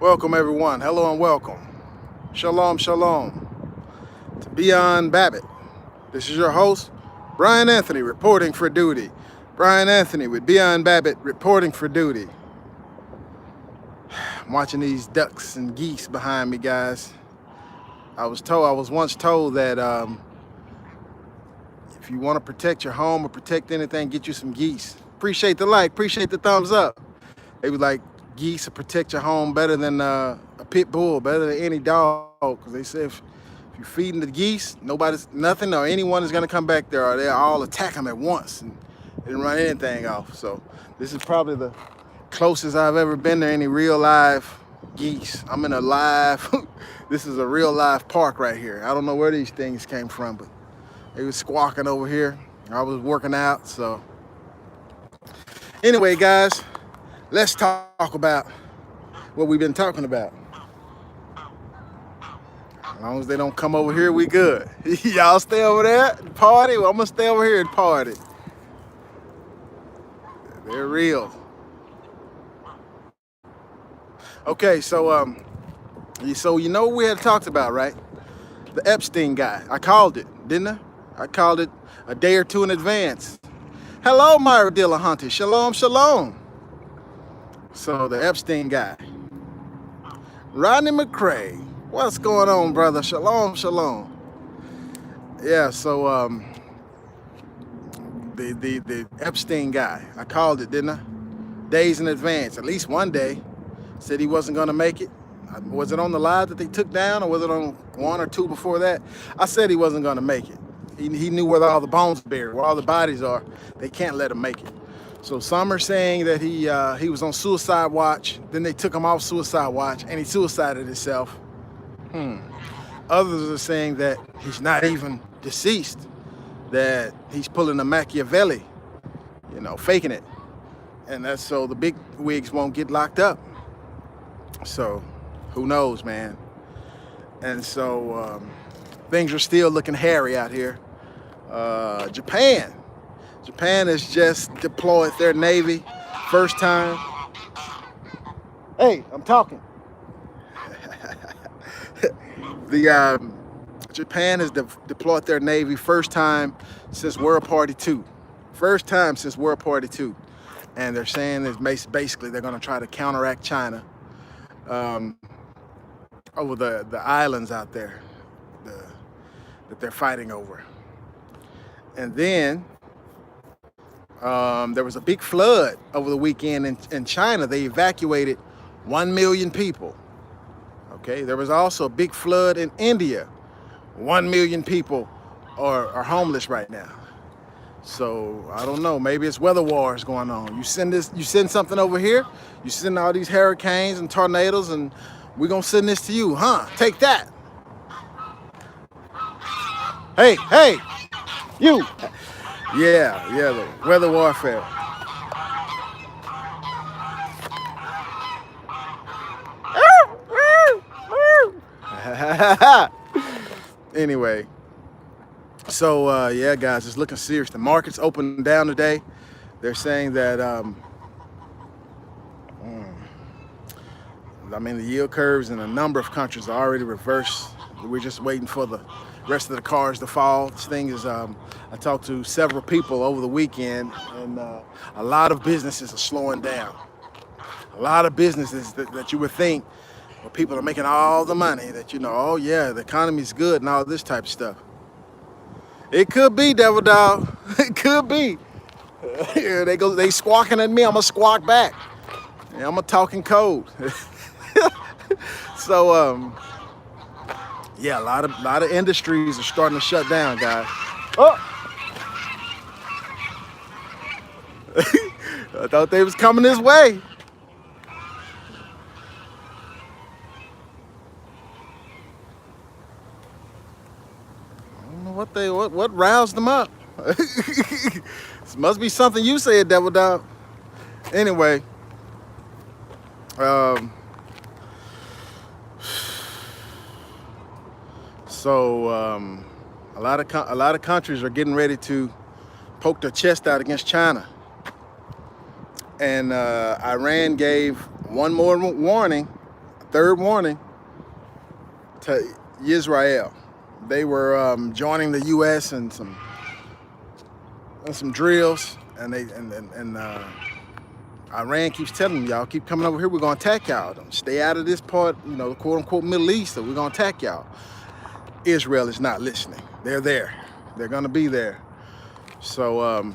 Welcome, everyone. Hello and welcome. Shalom, shalom to Beyond Babbitt. This is your host, Brian Anthony, reporting for duty. Brian Anthony with Beyond Babbitt, reporting for duty. I'm watching these ducks and geese behind me, guys. I was once told that if you want to protect your home or protect anything, get you some geese. Appreciate the like, appreciate the thumbs up. They was like, geese will protect your home better than a pit bull, better than any dog. Because they say if you're feeding the geese, nothing or anyone is going to come back there, or they'll all attack them at once and run anything off. So this is probably the closest I've ever been to any real live geese. I'm in a live, this is a real live park right here. I don't know where these things came from, but they was squawking over here. I was working out, so. Anyway, guys, let's talk about what we've been talking about. As long as they don't come over here, we good. Y'all stay over there and party. Well, I'm gonna stay over here and party. They're real. Okay, so you know what we had talked about, right? The Epstein guy. I called it, didn't I? I called it a day or two in advance. Hello, Myra Dillahunty. Shalom, shalom. So the Epstein guy, Rodney McCray. What's going on, brother? Shalom, shalom. Yeah. So the Epstein guy. I called it, didn't I? Days in advance. At least one day. Said he wasn't gonna make it. Was it on the live that they took down, or was it on one or two before that? I said he wasn't gonna make it. He knew where all the bones are buried, where all the bodies are. They can't let him make it. So some are saying that he was on suicide watch. Then they took him off suicide watch, and he suicided himself. Others are saying that he's not even deceased, that he's pulling a Machiavelli, faking it, and that's so the big wigs won't get locked up. So who knows, man? And so things are still looking hairy out here. Japan has just deployed their Navy, first time. Hey, I'm talking. Japan has deployed their Navy first time since World Party II. First time since World Party II. And they're saying that basically they're going to try to counteract China over the islands out there that they're fighting over. And then there was a big flood over the weekend in China. They evacuated 1 million people. Okay, there was also a big flood in India. 1 million people are homeless right now. So I don't know, maybe it's weather wars going on. You send something over here, you send all these hurricanes and tornadoes, and we're gonna send this to you, huh? Take that. Hey, you. Yeah, the weather warfare. Anyway, so yeah, guys, it's looking serious. The market's opened down today. They're saying that the yield curves in a number of countries are already reversed. We're just waiting for the rest of the cars to fall. This thing is, I talked to several people over the weekend, and a lot of businesses are slowing down. A lot of businesses that you would think, where people are making all the money, that oh yeah, the economy's good and all this type of stuff. It could be, Devil Dog. It could be. They squawking at me, I'm gonna squawk back. Yeah, I'm a talking code. So yeah, a lot of industries are starting to shut down, guys. Oh! I thought they was coming this way. I don't know what roused them up. This must be something you said, Devil Dog. Anyway, so a lot of countries are getting ready to poke their chest out against China. And Iran gave one more warning, third warning, to Israel. They were joining the U.S. in some drills, and Iran keeps telling them, y'all keep coming over here, we're gonna attack y'all. Don't stay out of this part, the quote unquote Middle East, so we're gonna attack y'all. Israel is not listening. They're there. They're gonna be there. So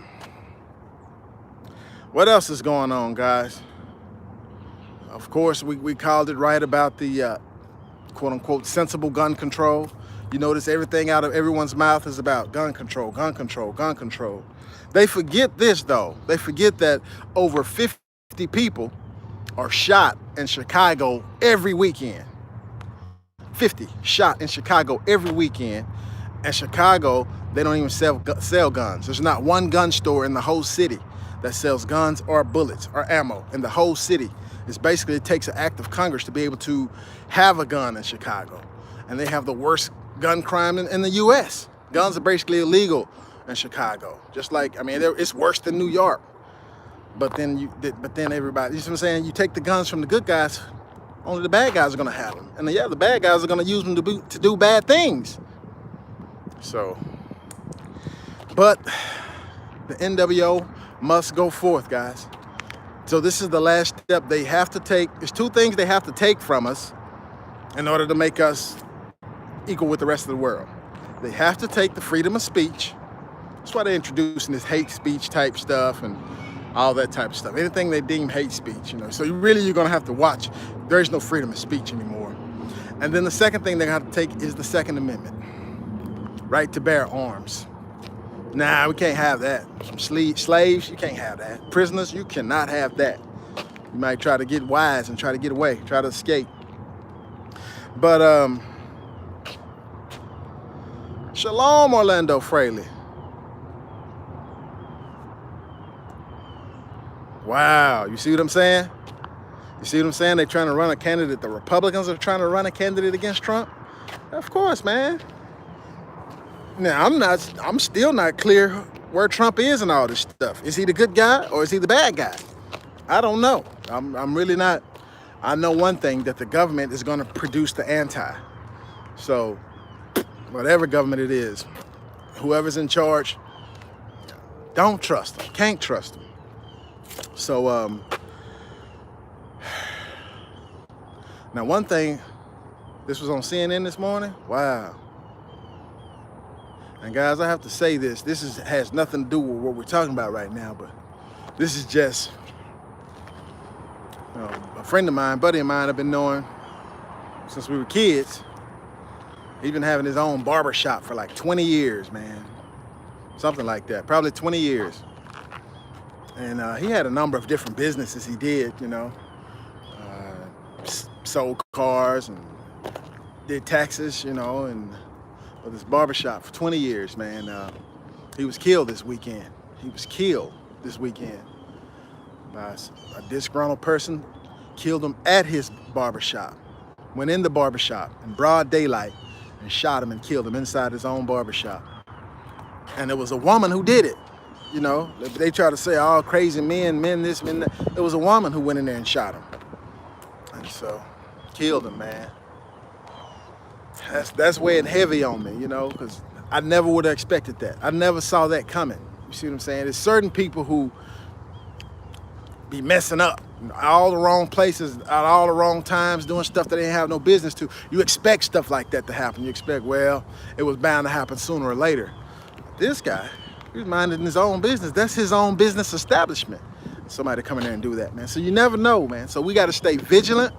what else is going on, guys? Of course, we called it right about the quote unquote sensible gun control. You notice everything out of everyone's mouth is about gun control, gun control, gun control. They forget this though. They forget that over 50 people are shot in Chicago every weekend. 50 shot in Chicago every weekend. And Chicago, they don't even sell guns. There's not one gun store in the whole city that sells guns or bullets or ammo in the whole city. It's basically, it takes an act of Congress to be able to have a gun in Chicago. And they have the worst gun crime in the US. Guns are basically illegal in Chicago. Just like, it's worse than New York. But then everybody, you see what I'm saying? You take the guns from the good guys, only the bad guys are gonna have them. And the bad guys are gonna use them to do bad things. So, but the NWO must go forth, guys. So this is the last step they have to take. There's two things they have to take from us in order to make us equal with the rest of the world. They have to take the freedom of speech. That's why they're introducing this hate speech type stuff and all that type of stuff. Anything they deem hate speech, So you're gonna have to watch. There is no freedom of speech anymore. And then the second thing they have to take is the Second Amendment. Right to bear arms. Nah, we can't have that. Some slaves, you can't have that. Prisoners, you cannot have that. You might try to get wise and try to get away, try to escape. But shalom, Orlando Fraley. Wow, you see what I'm saying? You see what I'm saying? They're trying to run a candidate. The Republicans are trying to run a candidate against Trump. Of course, man. Now, I'm still not clear where Trump is and all this stuff. Is he the good guy or is he the bad guy? I don't know. I'm really not. I know one thing, that the government is going to produce the anti. So whatever government it is, whoever's in charge, don't trust them, can't trust them. So now one thing, this was on CNN this morning. Wow. And guys, I have to say this has nothing to do with what we're talking about right now, but this is just a friend of mine, buddy of mine I've been knowing since we were kids. He's been having his own barber shop for like 20 years, man. Something like that, probably 20 years. And he had a number of different businesses he did, sold cars and did taxes, and with this barbershop for 20 years, man. He was killed this weekend. By a disgruntled person. Killed him at his barbershop. Went in the barbershop in broad daylight and shot him and killed him inside his own barbershop. And it was a woman who did it. They try to say all crazy men this, men that. It was a woman who went in there and shot him. And so, killed him, man. That's weighing heavy on me, because I never would have expected that. I never saw that coming. You see what I'm saying? There's certain people who be messing up, all the wrong places, at all the wrong times, doing stuff that they have no business to. You expect stuff like that to happen. You expect, well, it was bound to happen sooner or later. This guy, he was minding his own business. That's his own business establishment. Somebody come in there and do that, man. So you never know, man. So we got to stay vigilant.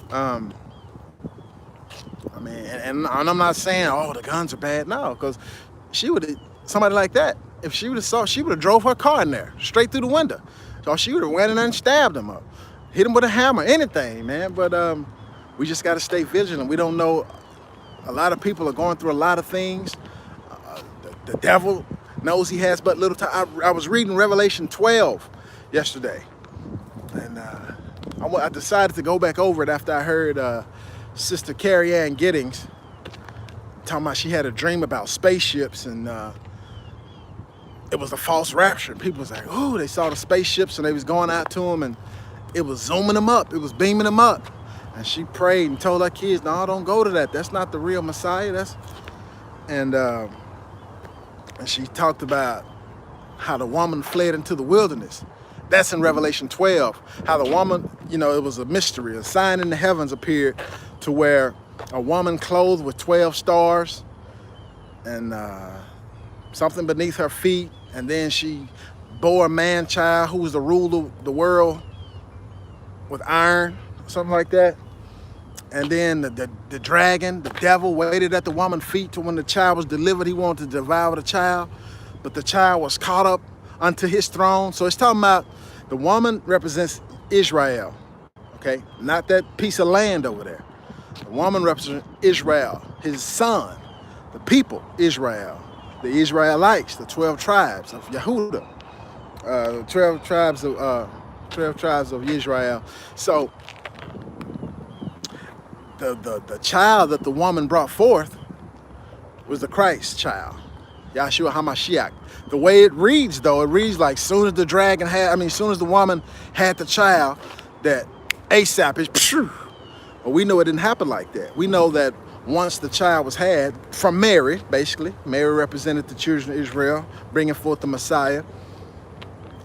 And I'm not saying, oh, the guns are bad. No, because somebody like that, if she would have drove her car in there, straight through the window. So she would have went in there and stabbed him up, hit him with a hammer, anything, man. But we just got to stay vigilant. We don't know. A lot of people are going through a lot of things. The devil knows he has but little time. I was reading Revelation 12 yesterday. And I decided to go back over it after I heard Sister Carrie Ann Giddings talking about she had a dream about spaceships and it was a false rapture. People was like, oh, they saw the spaceships and they was going out to them and it was zooming them up. It was beaming them up. And she prayed and told her kids, no, don't go to that. That's not the real Messiah. And she talked about how the woman fled into the wilderness. That's in Revelation 12. How the woman, you know, it was a mystery. A sign in the heavens appeared to where a woman clothed with 12 stars and something beneath her feet. And then she bore a man-child who was the ruler of the world with iron, something like that. And then the dragon, the devil, waited at the woman's feet till when the child was delivered. He wanted to devour the child, but the child was caught up unto his throne. So it's talking about the woman represents Israel, okay? Not that piece of land over there. The woman represents Israel, his son, the people, Israel, the Israelites, the 12 tribes of Yehuda, 12 tribes of Israel. So the child that the woman brought forth was the Christ child, Yahshua HaMashiach. The way it reads, though, it reads like soon as the woman had the child, that ASAP is phew. But we know it didn't happen like that. We know that once the child was had from Mary, basically, Mary represented the children of Israel, bringing forth the Messiah.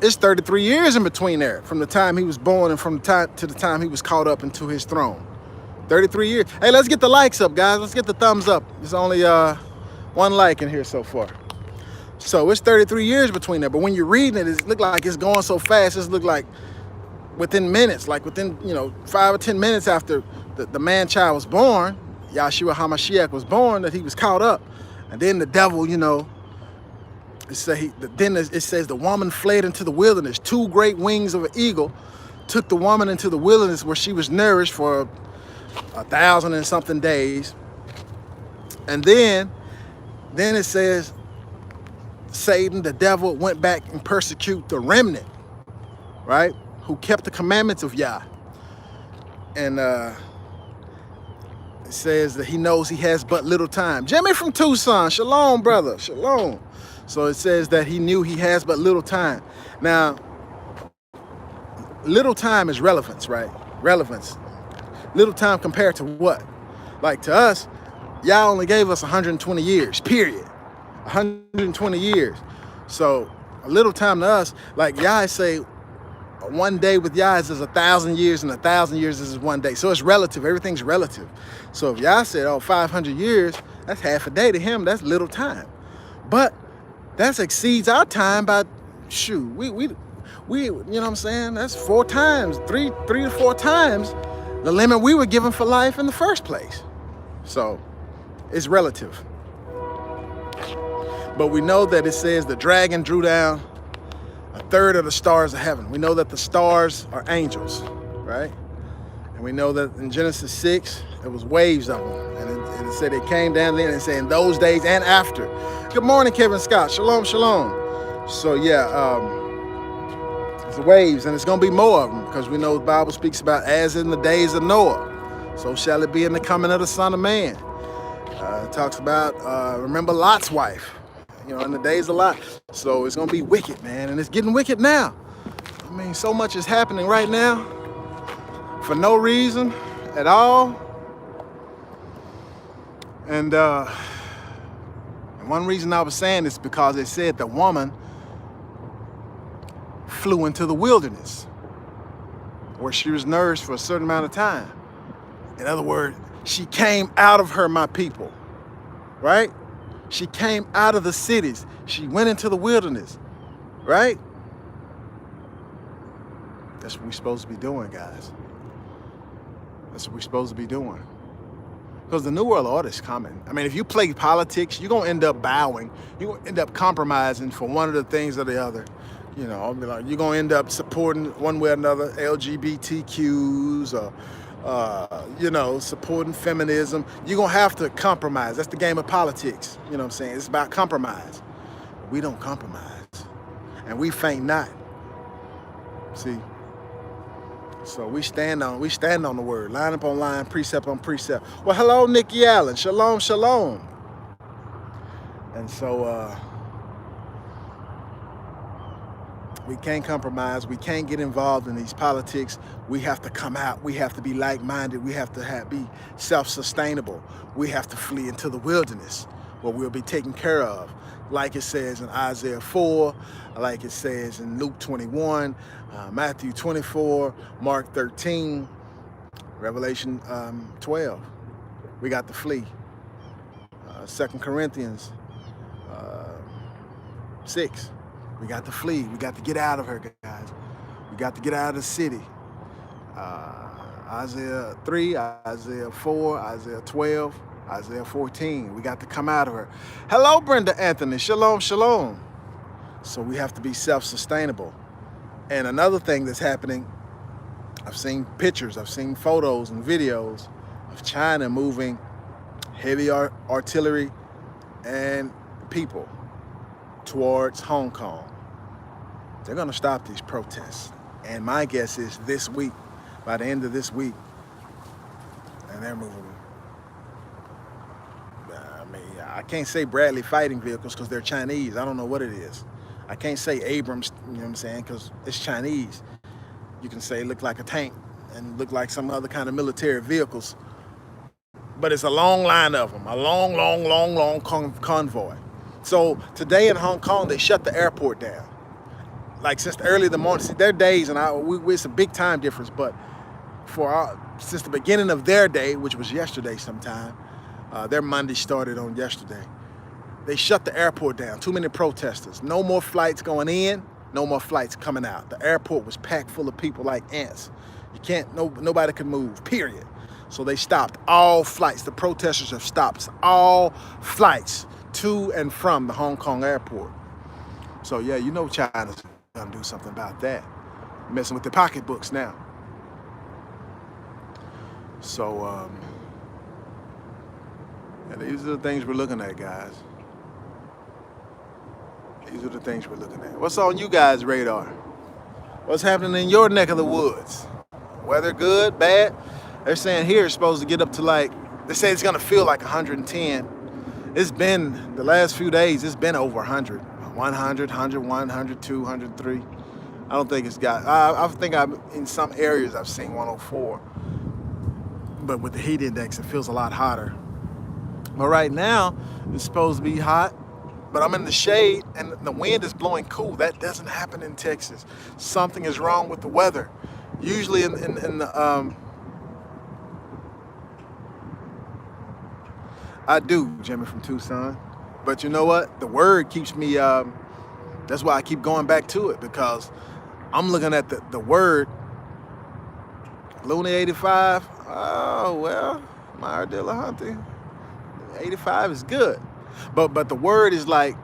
It's 33 years in between there, from the time he was born and from the time to the time he was caught up into his throne. 33 years. Hey, let's get the likes up, guys. Let's get the thumbs up. There's only one like in here so far. So it's 33 years between there. But when you're reading it, it look like it's going so fast. It look like within minutes, like within 5 or 10 minutes after the man-child was born, Yahshua HaMashiach was born, that he was caught up. And then the devil, then it says the woman fled into the wilderness. 2 great wings of an eagle took the woman into the wilderness where she was nourished for 1,000 and something days. And then it says Satan, the devil, went back and persecuted the remnant, right? Who kept the commandments of Yah. And it says that he knows he has but little time. Jimmy from Tucson, shalom, brother, shalom. So it says that he knew he has but little time. Now, little time is relevance, right? Relevance. Little time compared to what? Like to us, Yah only gave us 120 years, period. 120 years. So a little time to us, like Yah say, one day with Yah is 1,000 years, and 1,000 years is one day. So it's relative. Everything's relative. So if Yah said, 500 years, that's half a day to him. That's little time. But that exceeds our time by, shoot, we you know what I'm saying? That's 4 times, three to 4 times the limit we were given for life in the first place. So it's relative. But we know that it says the dragon drew down 1/3 of the stars of heaven. We know that the stars are angels, right? And we know that in Genesis 6, it was waves of them. And it said they came down there and it said in those days and after. Good morning, Kevin Scott. Shalom, shalom. So yeah, it's waves, and it's going to be more of them, because we know the Bible speaks about as in the days of Noah, so shall it be in the coming of the Son of Man. It talks about, remember Lot's wife, in the days of Lot. So it's going to be wicked, man, and it's getting wicked now. I mean, so much is happening right now for no reason at all. And one reason I was saying this because it said the woman flew into the wilderness where she was nourished for a certain amount of time. In other words, she came out of her, my people, right? She came out of the cities. She went into the wilderness, right? That's what we're supposed to be doing, guys. That's what we're supposed to be doing. Because the New World Order is coming. I mean, if you play politics, you're going to end up bowing. You're going to end up compromising for one of the things or the other. You're going to end up supporting one way or another LGBTQs or, supporting feminism. You're going to have to compromise. That's the game of politics. You know what I'm saying? It's about compromise. We don't compromise. And we faint not. See? So we stand on the word, line upon line, precept on precept. Well, hello, Nikki Allen. Shalom, shalom. And so, We can't compromise. We can't get involved in these politics. We have to come out. We have to be like-minded. We have to be self-sustainable. We have to flee into the wilderness where we'll be taken care of. Like it says in Isaiah 4, like it says in Luke 21, Matthew 24, Mark 13, Revelation 12. We got to flee. 2 Corinthians 6. We got to flee. We got to get out of her, guys. We got to get out of the city. Isaiah 3, Isaiah 4, Isaiah 12, Isaiah 14. We got to come out of her. Hello, Brenda Anthony. Shalom, shalom. So we have to be self-sustainable. And another thing that's happening, I've seen pictures, I've seen photos and videos of China moving heavy artillery and people towards Hong Kong. They're going to stop these protests. And my guess is this week, by the end of this week, and they're moving. I can't say Bradley fighting vehicles because they're Chinese. I don't know what it is. I can't say Abrams, you know what I'm saying, because it's Chinese. You can say it look like a tank and look like some other kind of military vehicles. But it's a long line of them, a long convoy. So today in Hong Kong, they shut the airport down. Like since early in the morning, see, their days, and it's a big time difference, but since the beginning of their day, which was yesterday sometime, their Monday started on yesterday, they shut the airport down. Too many protesters. No more flights going in, no more flights coming out. The airport was packed full of people like ants. Nobody could move, period. So they stopped all flights. The protesters have stopped all flights to and from the Hong Kong airport. So yeah, you know China's gonna do something about that. Messing with the pocketbooks now. So yeah, these are the things we're looking at, guys. These are the things we're looking at. What's on you guys' radar? What's happening in your neck of the woods? Weather good, bad? They're saying here it's supposed to get up to they say it's gonna feel like 110. It's been, the last few days, it's been over 100. 100, 101, 102, 103. I don't think it's got, I think in some areas I've seen 104. But with the heat index, it feels a lot hotter. But right now, it's supposed to be hot, but I'm in the shade and the wind is blowing cool. That doesn't happen in Texas. Something is wrong with the weather. Usually in the, I do, Jimmy from Tucson. But you know what? The word keeps me, that's why I keep going back to it, because I'm looking at the word, Luna 85. Oh, well, Meyer Dillahunty, 85 is good. But the word is like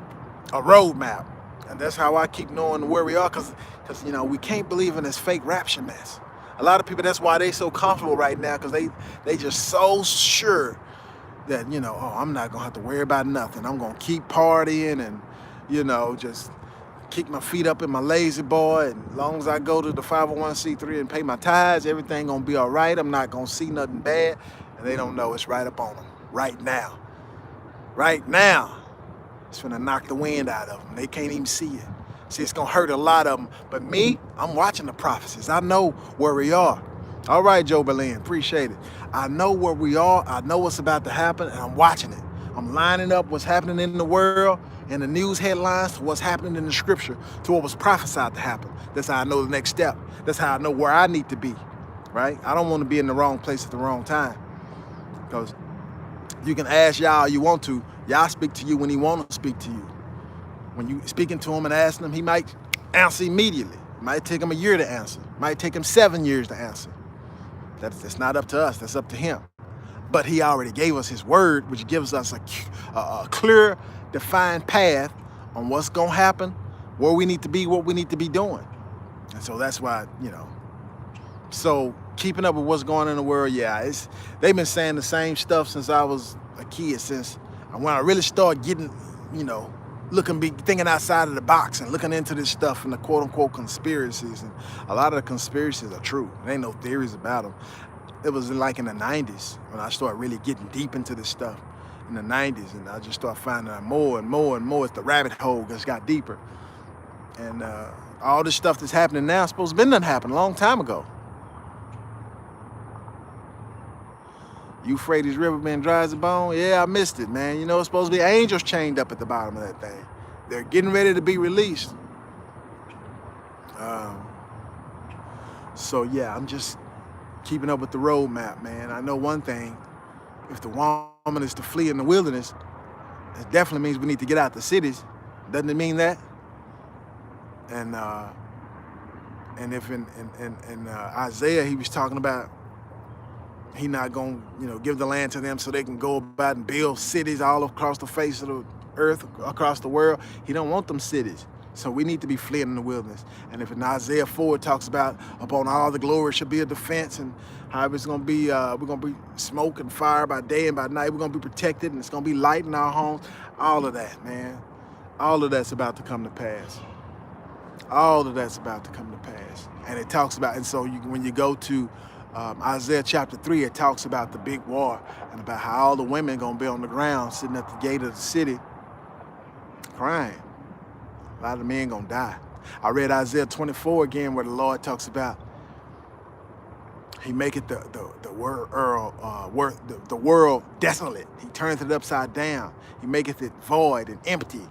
a roadmap. And that's how I keep knowing where we are, because you know, we can't believe in this fake rapture mess. A lot of people, that's why they so comfortable right now, because they just so sure that, you know, oh, I'm not gonna have to worry about nothing. I'm gonna keep partying and, you know, just kick my feet up in my lazy boy. And as long as I go to the 501c3 and pay my tithes, everything gonna be all right. I'm not gonna see nothing bad. And they don't know it's right up on them right now. Right now, it's gonna knock the wind out of them. They can't even see it. See, it's gonna hurt a lot of them. But me, I'm watching the prophecies. I know where we are. All right, Joe Berlin, appreciate it. I know where we are. I know what's about to happen, and I'm watching it. I'm lining up what's happening in the world and the news headlines to what's happening in the scripture, to what was prophesied to happen. That's how I know the next step. That's how I know where I need to be, right? I don't want to be in the wrong place at the wrong time, because you can ask Yah all you want to. Yah speak to you when he want to speak to you. When you speaking to him and asking him, he might answer immediately. It might take him a year to answer. It might take him 7 years to answer. That's not up to us. That's up to him. But he already gave us his word, which gives us a clear, defined path on what's going to happen, where we need to be, what we need to be doing. And so that's why, you know, so keeping up with what's going on in the world, yeah, they've been saying the same stuff since I was a kid, since when I really started getting, you know, thinking outside of the box and looking into this stuff and the quote unquote conspiracies. And a lot of the conspiracies are true. There ain't no theories about them. It was like in the 90s when I started really getting deep into this stuff, in the 90s, and I just started finding out more and more and more as the rabbit hole just got deeper. And all this stuff that's happening now is supposed to been done happen a long time ago. Euphrates River being dry as a bone. Yeah, I missed it, man. You know, it's supposed to be angels chained up at the bottom of that thing. They're getting ready to be released. So yeah, I'm just keeping up with the roadmap, man. I know one thing: if the woman is to flee in the wilderness, it definitely means we need to get out the cities. Doesn't it mean that? And if in Isaiah he was talking about he not gonna, give the land to them so they can go about and build cities all across the face of the earth, across the world. He don't want them cities. So we need to be fleeing in the wilderness. And if in Isaiah 4 it talks about upon all the glory should be a defense, and how it's gonna be, we're gonna be smoke and fire by day and by night. We're gonna be protected, and it's gonna be light in our homes. All of that, man. All of that's about to come to pass. All of that's about to come to pass. And it talks about, and so when you go to Isaiah chapter 3, it talks about the big war and about how all the women gonna be on the ground sitting at the gate of the city crying. A lot of the men gonna die. I read Isaiah 24 again, where the Lord talks about he maketh the world desolate. He turneth it upside down. He maketh it void and empty.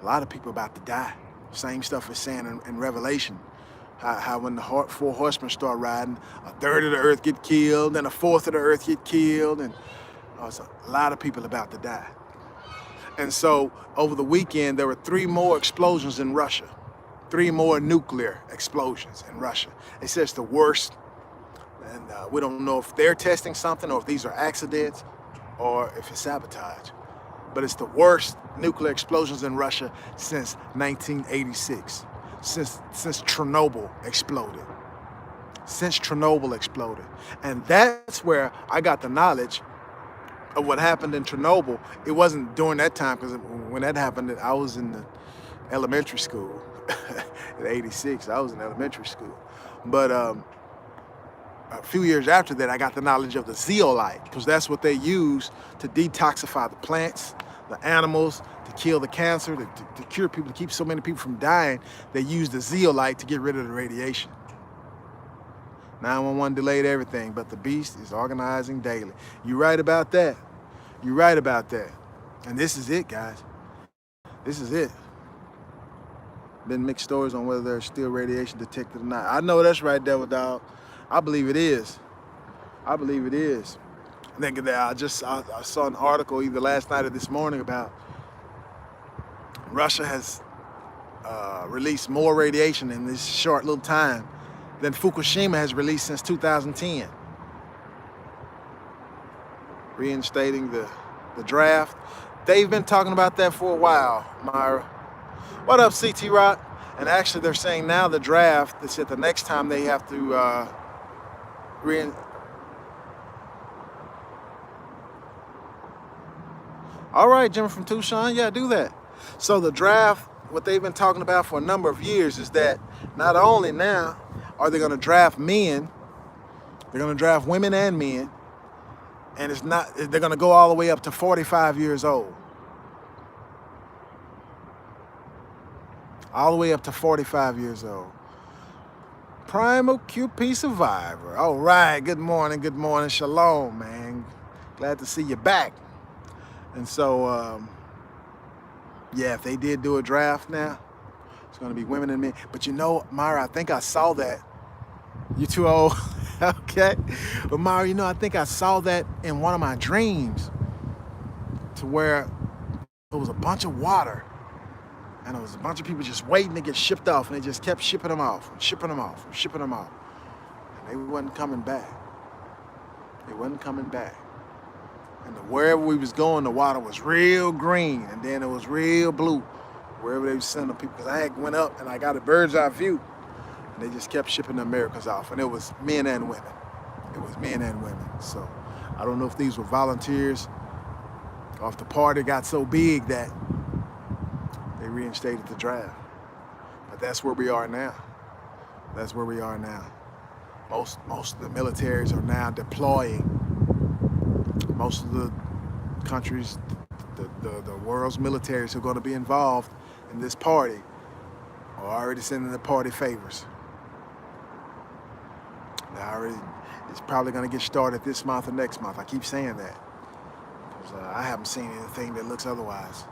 A lot of people about to die. Same stuff is saying in Revelation. How when the 4 horsemen start riding, a third of the earth get killed, and a fourth of the earth get killed, and so a lot of people about to die. And so over the weekend, there were 3 more explosions in Russia, 3 more nuclear explosions in Russia. They said it's the worst, and we don't know if they're testing something or if these are accidents or if it's sabotage. But it's the worst nuclear explosions in Russia since 1986. Since Chernobyl exploded. Since Chernobyl exploded. And that's where I got the knowledge of what happened in Chernobyl. It wasn't during that time, because when that happened, I was in the elementary school. In 86, I was in elementary school. But a few years after that, I got the knowledge of the zeolite, because that's what they use to detoxify the plants, the animals, to kill the cancer, to cure people, to keep so many people from dying. They use the zeolite to get rid of the radiation. 911 delayed everything, but the beast is organizing daily. You're right about that. You're right about that. And this is it, guys. This is it. Been mixed stories on whether there's still radiation detected or not. I know that's right, Devil Dog. I believe it is. I believe it is. I saw an article either last night or this morning about Russia has released more radiation in this short little time than Fukushima has released since 2010. Reinstating the draft. They've been talking about that for a while, Myra. What up, CT Rock? And actually, they're saying now the draft, they said the next time they have to All right, Jim from Tucson, yeah, do that. So the draft, what they've been talking about for a number of years is that not only now are they going to draft men, they're going to draft women and men, and they're going to go all the way up to 45 years old. All the way up to 45 years old. Primal QP Survivor. All right, good morning, shalom, man. Glad to see you back. And so, yeah, if they did do a draft now, it's going to be women and men. But Myra, I think I saw that. You too old? Okay. But Myra, I think I saw that in one of my dreams, to where there was a bunch of water and there was a bunch of people just waiting to get shipped off, and they just kept shipping them off, and shipping them off, and shipping them off. And they wasn't coming back. They wasn't coming back. And wherever we was going, the water was real green, and then it was real blue wherever they was sending people. Because I went up and I got a bird's eye view, and they just kept shipping the Americans off, and it was men and women. It was men and women. So I don't know if these were volunteers or if the party got so big that they reinstated the draft. But that's where we are now. That's where we are now. Most of the militaries are now deploying. Most of the countries, the world's militaries who are going to be involved in this party already sending the party favors. It's probably going to get started this month or next month. I keep saying that because I haven't seen anything that looks otherwise.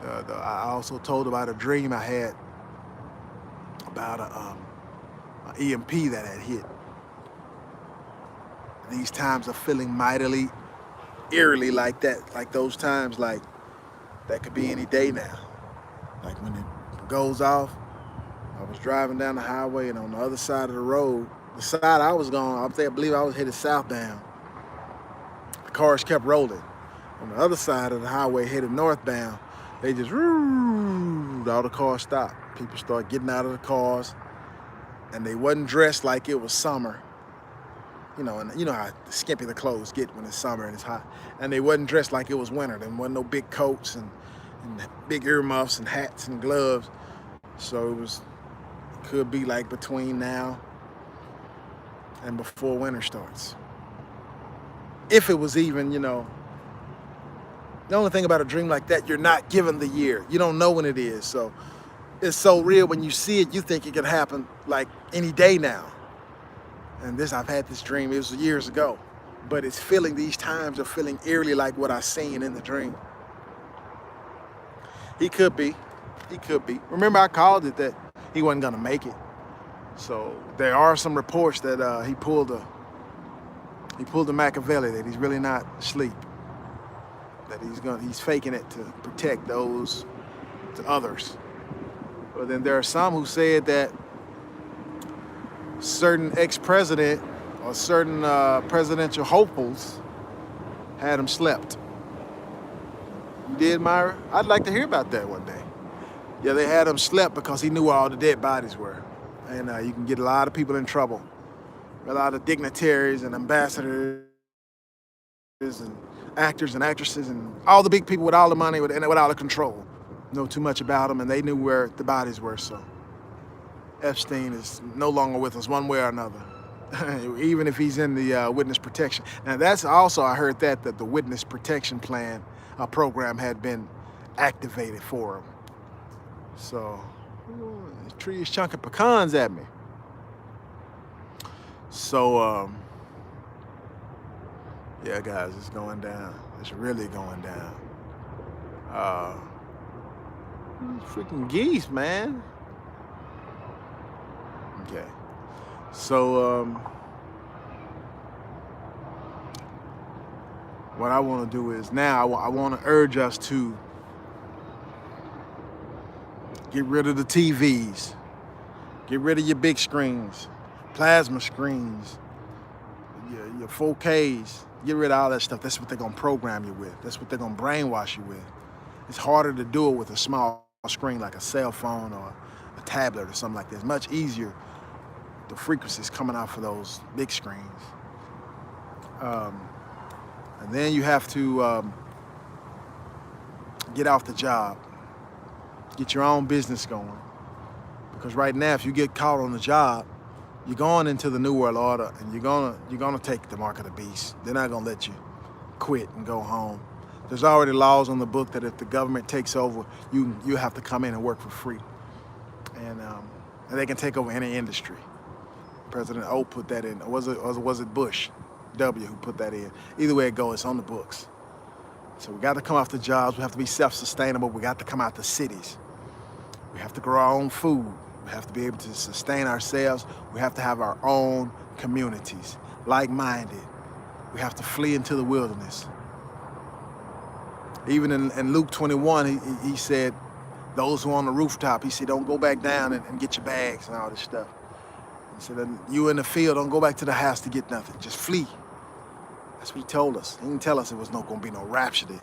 I also told about a dream I had about an EMP that had hit. These times are feeling mightily, eerily like that, like those times, like that could be any day now. Like when it goes off, I was driving down the highway, and on the other side of the road, the side I was going, I believe I was headed southbound. The cars kept rolling. On the other side of the highway, headed northbound, they just, all the cars stopped. People started getting out of the cars, and they wasn't dressed like it was summer. And you know how skimpy the clothes get when it's summer and it's hot. And they wasn't dressed like it was winter. There wasn't no big coats and big earmuffs and hats and gloves. So it could be like between now and before winter starts. If it was even, the only thing about a dream like that, you're not given the year. You don't know when it is. So it's so real. When you see it, you think it could happen like any day now. And I've had this dream, it was years ago, but these times are feeling eerily like what I seen in the dream. He could be. Remember, I called it that he wasn't gonna make it. So there are some reports that he pulled a Machiavelli, that he's really not asleep, that he's faking it to protect to others. But then there are some who said that certain ex-president or certain presidential hopefuls had him slept. You did, Myra? I'd like to hear about that one day. Yeah, they had him slept because he knew where all the dead bodies were. And you can get a lot of people in trouble. A lot of dignitaries and ambassadors and actors and actresses and all the big people with all the money and with all the control know too much about them, and they knew where the bodies were, so Epstein is no longer with us one way or another, even if he's in the witness protection. Now that's also, I heard that the witness protection plan program had been activated for him. So, the tree is chunking pecans at me. So, yeah, guys, it's going down. It's really going down. Freaking geese, man. Okay, so what I want to do is now I want to urge us to get rid of the TVs, get rid of your big screens, plasma screens, your 4Ks, get rid of all that stuff. That's what they're going to program you with. That's what they're going to brainwash you with. It's harder to do it with a small screen like a cell phone or a tablet or something like that. It's much easier. The frequencies coming out for those big screens. And then you have to get off the job, get your own business going. Because right now, if you get caught on the job, you're going into the New World Order, and you're gonna take the mark of the beast. They're not gonna let you quit and go home. There's already laws on the book that if the government takes over, you have to come in and work for free, and they can take over any industry. President O put that in, or was it Bush W who put that in? Either way it goes, it's on the books. So we got to come off the jobs. We have to be self-sustainable. We got to come out the cities. We have to grow our own food. We have to be able to sustain ourselves. We have to have our own communities, like-minded. We have to flee into the wilderness. Even in Luke 21, he said, those who are on the rooftop, he said, don't go back down and get your bags and all this stuff. He said, you in the field, don't go back to the house to get nothing. Just flee. That's what he told us. He didn't tell us it was not going to be no rapture to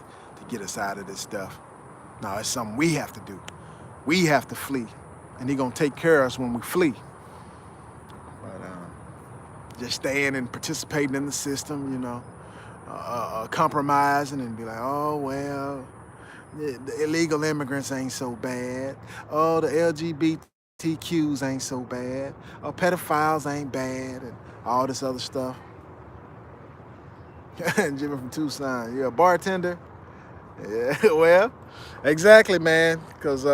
get us out of this stuff. No, it's something we have to do. We have to flee. And he's going to take care of us when we flee. But just staying and participating in the system, compromising and be like, oh, well, the illegal immigrants ain't so bad. Oh, the LGBTQs ain't so bad. Oh, pedophiles ain't bad, and all this other stuff. Jimmy from Tucson, you're a bartender? Yeah, well, exactly, man. Because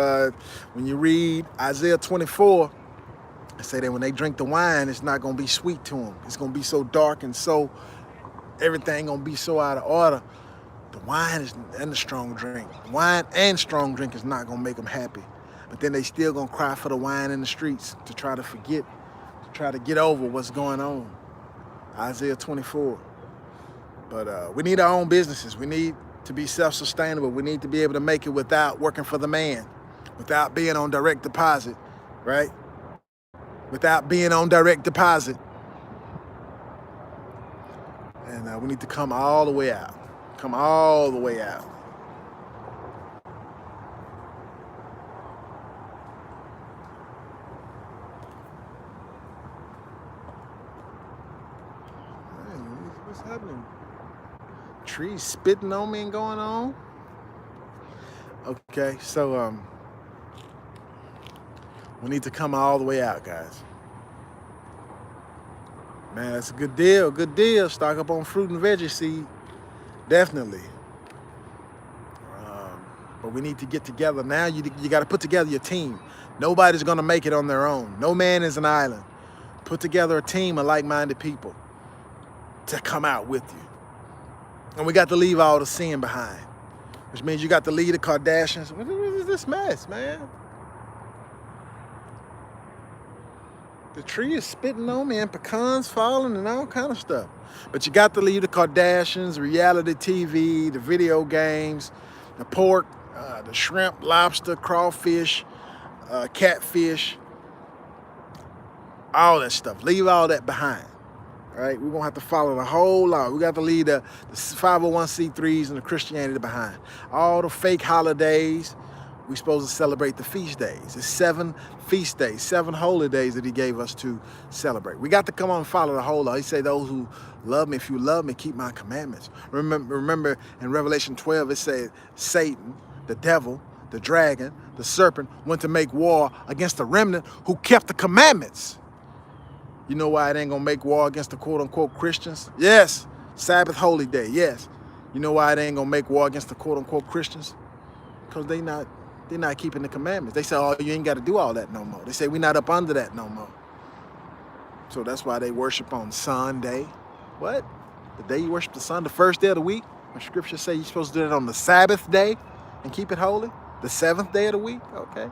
when you read Isaiah 24, it say that when they drink the wine, it's not going to be sweet to them. It's going to be so dark and so everything going to be so out of order. The wine is and the strong drink. Wine and strong drink is not going to make them happy. But then they still going to cry for the wine in the streets to try to forget, to try to get over what's going on. Isaiah 24. But we need our own businesses. We need to be self-sustainable. We need to be able to make it without working for the man, without being on direct deposit, right? Without being on direct deposit. And we need to come all the way out. Come all the way out. Man, what's happening? Trees spitting on me and going on? Okay, so we need to come all the way out, guys. Man, that's a good deal, good deal. Stock up on fruit and veggie seed. Definitely. But we need to get together. Now you got to put together your team. Nobody's going to make it on their own. No man is an island. Put together a team of like-minded people to come out with you. And we got to leave all the sin behind, which means you got to leave the Kardashians. What is this mess, man? The tree is spitting on me and pecans falling and all kind of stuff. But you got to leave the Kardashians, reality TV, the video games, the pork, the shrimp, lobster, crawfish, catfish, all that stuff. Leave all that behind, right? We're going to have to follow the whole law. We got to leave the 501c3s and the Christianity behind. All the fake holidays. We're supposed to celebrate the feast days. It's 7 feast days, 7 holy days that he gave us to celebrate. We got to come on and follow the whole law. He said, those who love me, if you love me, keep my commandments. Remember in Revelation 12, it said Satan, the devil, the dragon, the serpent went to make war against the remnant who kept the commandments. You know why it ain't gonna make war against the quote unquote Christians? Yes, Sabbath holy day, yes. You know why it ain't gonna make war against the quote unquote Christians? Because they're not keeping the commandments. They say, oh, you ain't got to do all that no more. They say, we're not up under that no more. So that's why they worship on Sunday. What? The day you worship the sun, the first day of the week? When scripture say you're supposed to do that on the Sabbath day and keep it holy? The 7th day of the week? Okay.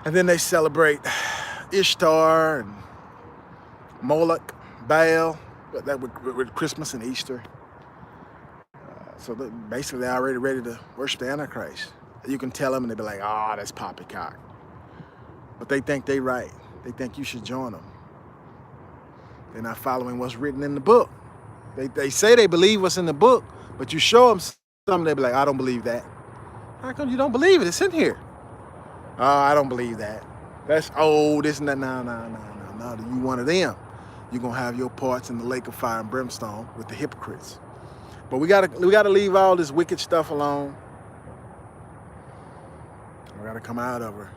And then they celebrate Ishtar and Moloch, Baal, that with Christmas and Easter. So basically they're already ready to worship the Antichrist. You can tell them and they'll be like, oh, that's poppycock. But they think they're right. They think you should join them. They're not following what's written in the book. They say they believe what's in the book, but you show them something, they'll be like, I don't believe that. How come you don't believe it? It's in here. Oh, I don't believe that. That's old, this and that. No. You one of them. You're going to have your parts in the lake of fire and brimstone with the hypocrites. But we gotta leave all this wicked stuff alone. We gotta come out of her.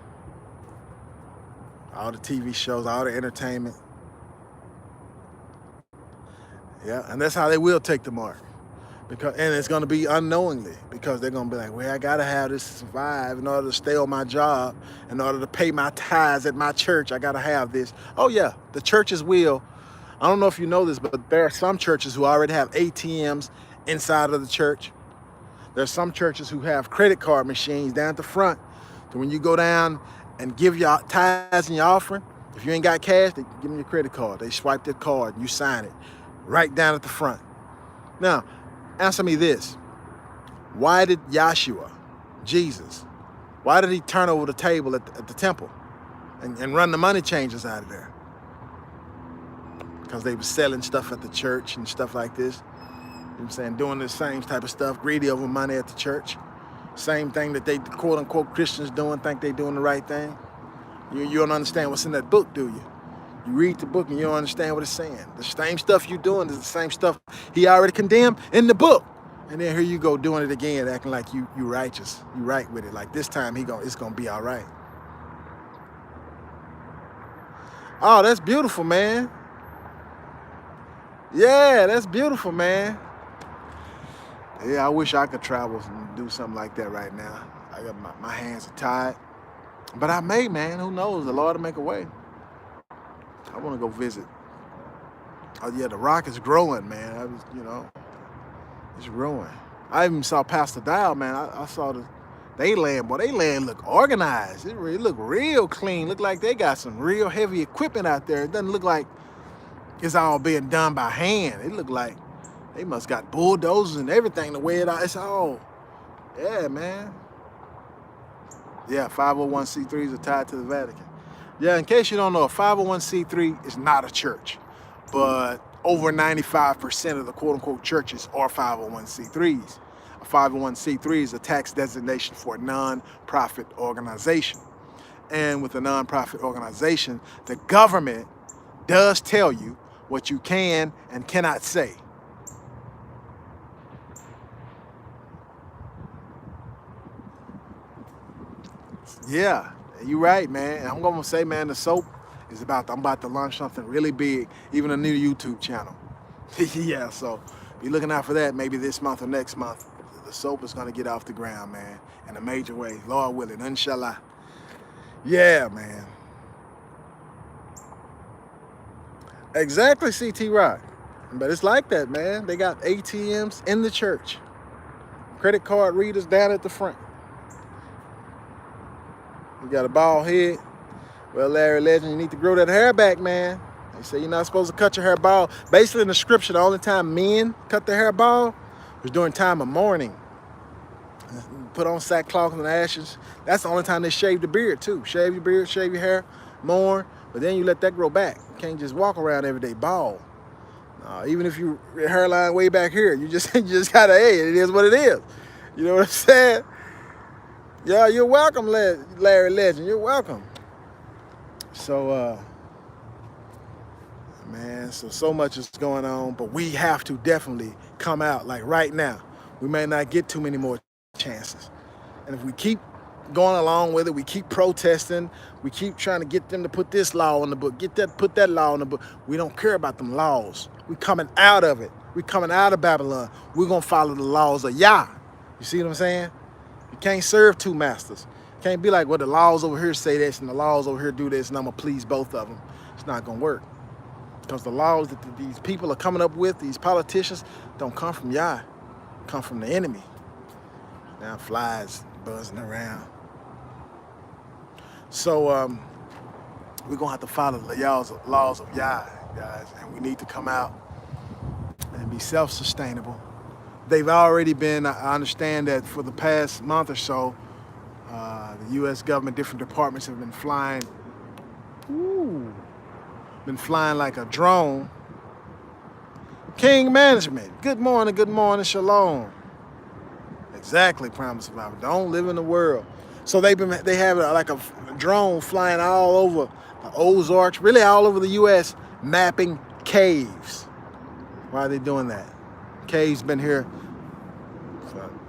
All the TV shows, all the entertainment. Yeah, and that's how they will take the mark. And it's gonna be unknowingly, because they're gonna be like, well, I gotta have this to survive in order to stay on my job, in order to pay my tithes at my church, I gotta have this. Oh yeah, the churches will. I don't know if you know this, but there are some churches who already have ATMs inside of the church. There's some churches who have credit card machines down at the front. So when you go down and give your tithes and your offering, if you ain't got cash, they give them your credit card. They swipe their card and you sign it right down at the front. Now, answer me this. Why did Yahshua, Jesus, why did he turn over the table at the temple and run the money changers out of there? Because they were selling stuff at the church and stuff like this. You know what I'm saying? Doing the same type of stuff, greedy over money at the church. Same thing that they quote-unquote Christians doing, think they doing the right thing. You don't understand what's in that book, do you? You read the book and you don't understand what it's saying. The same stuff you're doing is the same stuff he already condemned in the book. And then here you go doing it again, acting like you righteous. You right with it. Like this time it's gonna be all right. Oh, that's beautiful, man. Yeah, that's beautiful, man. Yeah, I wish I could travel and do something like that right now. I got my hands are tied. But I may, man. Who knows? The Lord will make a way. I want to go visit. Oh yeah, the rock is growing, man. It's growing. I even saw Pastor Dial, man. I saw they land, boy. They land look organized. It really look real clean. Look like they got some real heavy equipment out there. It doesn't look like it's all being done by hand. It look like they must got bulldozers and everything. The way it's all, yeah, man. Yeah, 501c3s are tied to the Vatican. Yeah, in case you don't know, a 501c3 is not a church, but over 95% of the quote-unquote churches are 501c3s. A 501c3 is a tax designation for a non-profit organization. And with a non-profit organization, the government does tell you what you can and cannot say. Yeah, you're right, man. I'm gonna say, man, the soap is I'm about to launch something really big, even a new YouTube channel. Yeah, so be looking out for that maybe this month or next month. The soap is gonna get off the ground, man, in a major way. Lord willing, inshallah. Yeah, man. Exactly, CT Rock. But it's like that, man. They got ATMs in the church. Credit card readers down at the front. You got a bald head. Well, Larry Legend, you need to grow that hair back, man. They say you're not supposed to cut your hair bald. Basically, in the scripture, the only time men cut their hair bald was during time of mourning. Put on sackcloth and ashes. That's the only time they shave the beard, too. Shave your beard, shave your hair, mourn, but then you let that grow back. You can't just walk around every day bald. Even if your hairline way back here, you just gotta, hey, it is what it is. You know what I'm saying? Yeah, you're welcome, Larry Legend. You're welcome. So, man, so much is going on, but we have to definitely come out. Like right now, we may not get too many more chances. And if we keep going along with it, we keep protesting, we keep trying to get them to put this law in the book, put that law in the book. We don't care about them laws. We coming out of it. We coming out of Babylon. We're gonna follow the laws of Yah. You see what I'm saying? You can't serve two masters. You can't be like, well, the laws over here say this and the laws over here do this and I'm gonna please both of them. It's not gonna work. Because the laws that these people are coming up with, these politicians, don't come from Yah, come from the enemy. Now flies buzzing around. So we're gonna have to follow the laws of Yah, guys, and we need to come out and be self-sustainable. They've already been, I understand that for the past month or so, the U.S. government, different departments have been flying, like a drone. King Management, good morning, shalom. Exactly, Promise Survivor. Don't live in the world. So they have like a drone flying all over the Ozarks, really all over the U.S., mapping caves. Why are they doing that? Caves been here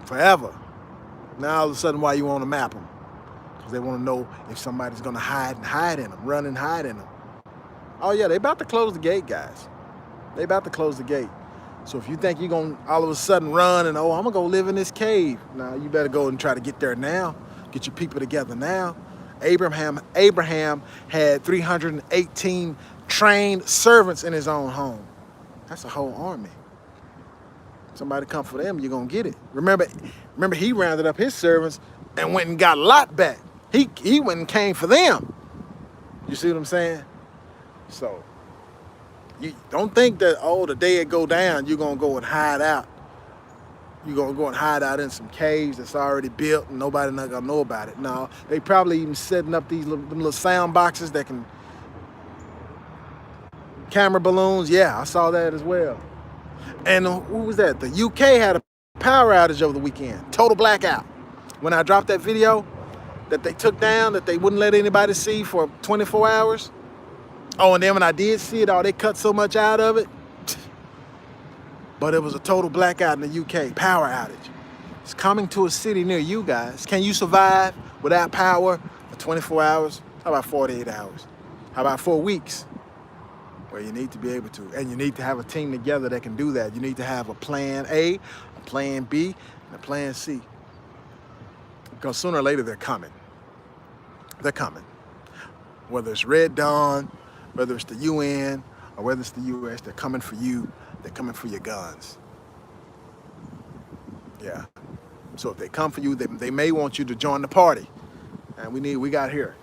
forever. Now all of a sudden, why you want to map them? Because they want to know if somebody's going to hide in them, run and hide in them. Oh yeah, they about to close the gate, guys. They about to close the gate. So if you think you're going to all of a sudden run and, I'm going to go live in this cave. Now, you better go and try to get there now. Get your people together now. Abraham had 318 trained servants in his own home. That's a whole army. Somebody come for them, you're going to get it. Remember, he rounded up his servants and went and got Lot back. He went and came for them. You see what I'm saying? So, you don't think that, the day it go down, you're going to go and hide out. You're going to go and hide out in some caves that's already built and nobody not going to know about it. No, they probably even setting up these little sound boxes that can, camera balloons. Yeah, I saw that as well. And who was that? The UK had a power outage over the weekend. Total blackout. When I dropped that video that they took down, that they wouldn't let anybody see for 24 hours. Oh, and then when I did see it, they cut so much out of it. But it was a total blackout in the UK, power outage. It's coming to a city near you guys. Can you survive without power for 24 hours? How about 48 hours? How about 4 weeks? Well, you need to be able to. And you need to have a team together that can do that. You need to have a plan A, a a plan B, and a plan C. Because sooner or later they're coming. They're coming. Whether it's Red Dawn, whether it's the UN, or whether it's the US, they're coming for you. They're coming for your guns. Yeah. So if they come for you, they may want you to join the party. And we got here.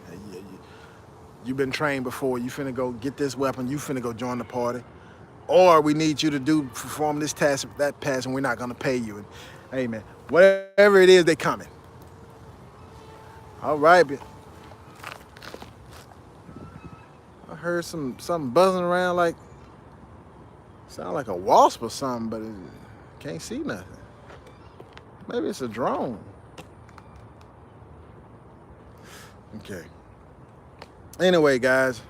You've been trained before. You finna go get this weapon. You finna go join the party. Or we need you to perform this task, that task, and we're not gonna pay you. And, hey man, whatever it is, they coming. All right, I heard something buzzing around like, sound like a wasp or something, but can't see nothing. Maybe it's a drone. Okay. Anyway, guys,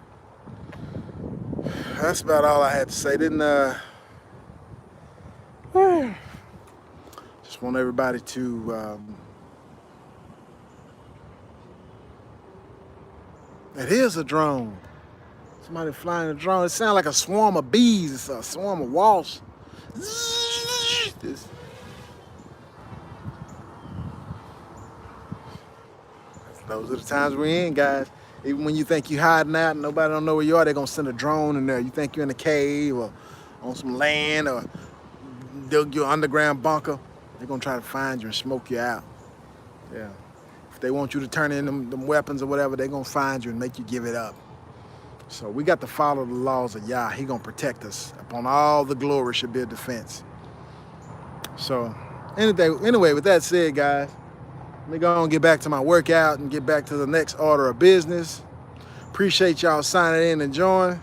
that's about all I had to say. Just want everybody to, it is a drone. Somebody flying a drone. It sounds like a swarm of bees. It's a swarm of wasps. Those are the times we're in, guys. Even when you think you're hiding out and nobody don't know where you are, they're gonna send a drone in there. You think you're in a cave or on some land or dug your underground bunker, they're gonna try to find you and smoke you out. Yeah. If they want you to turn in them weapons or whatever, they're gonna find you and make you give it up. So we got to follow the laws of Yah. He gonna protect us. Upon all the glory should be a defense. So anyway, with that said, guys, let me go and get back to my workout and get back to the next order of business. Appreciate y'all signing in and joining.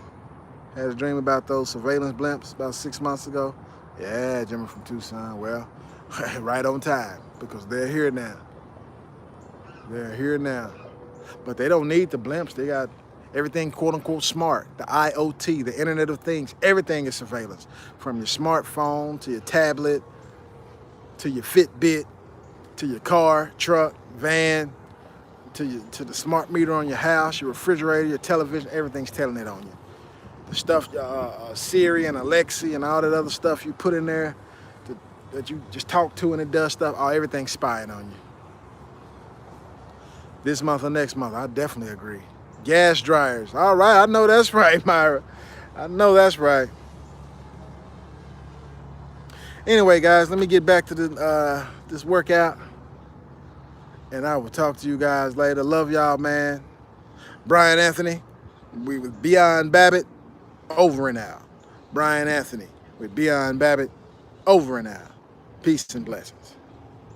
Had a dream about those surveillance blimps about 6 months ago. Yeah, Jimmy from Tucson. Well, right on time, because they're here now. They're here now. But they don't need the blimps. They got everything quote unquote smart. The IoT, the Internet of Things, everything is surveillance. From your smartphone to your tablet, to your Fitbit, to your car, truck, van, to the smart meter on your house, your refrigerator, your television, everything's telling it on you. The stuff, Siri and Alexa and all that other stuff you put in there that you just talk to and it does stuff, everything's spying on you. This month or next month, I definitely agree. Gas dryers, all right, I know that's right, Myra. I know that's right. Anyway, guys, let me get back to this workout, and I will talk to you guys later. Love y'all, man. Brian Anthony, we with Beyond Babbitt, over and out. Brian Anthony with Beyond Babbitt, over and out. Peace and blessings.